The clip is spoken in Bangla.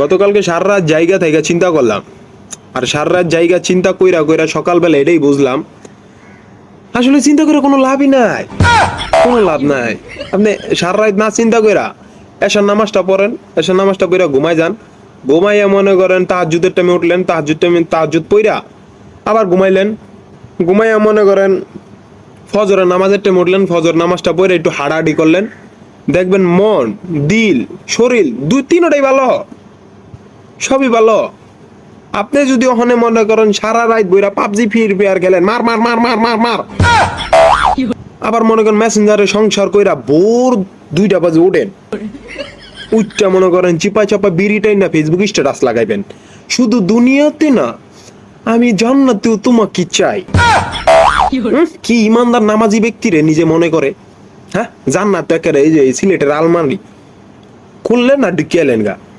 গতকালকে সারা রাত জায়গা থেকে চিন্তা করলাম, আর সারা রাত জায়গা চিন্তা কইরা কইরা সকালবেলা এটাই বুঝলাম আসলে চিন্তা করে কোনো লাভই নাই, কোনো লাভ নাই। আপনি সারা রাত না চিন্তা কইরা এশার নামাজটা পড়েন, এশার নামাজটা পড়া ঘুমাই যান, ঘুমাইয়া মনে করেন তাহাজ্জুদের টাইমে উঠলেন, তাহাজ্জুদ পইরা আবার ঘুমাইলেন, ঘুমাইয়া মনে করেন ফজরের নামাজের টাইমে উঠলেন, ফজর নামাজটা পড়ে একটু হাঁটাহাঁটি করলেন, দেখবেন মন, দিল, শরীর দুই তিনটাই ভালো, সবই ভালো। আপনি যদি ওখানে মনে করেন সারা রাত বইরা পাবজি ফ্রি ফায়ার খেলেন, মার মার মার মার মার মার, আবার মনে করেন মেসেঞ্জারে সংসার কইরা ভোর 2টা বাজে উঠেন, উচ্চা মনে করেন চিপা চাপা বিড়িটাই না ফেসবুক স্ট্যাটাস লাগাইবেন, শুধু দুনিয়াতে না আমি জান্নাতেও তোমাকে চাই। কি ইমানদার নামাজি ব্যক্তিরে নিজে মনে করে, হ্যাঁ জান্নাত একেবারে এই যে সিলেটের আলমারি খুললেন আর ঢুকিয়ালেন গা।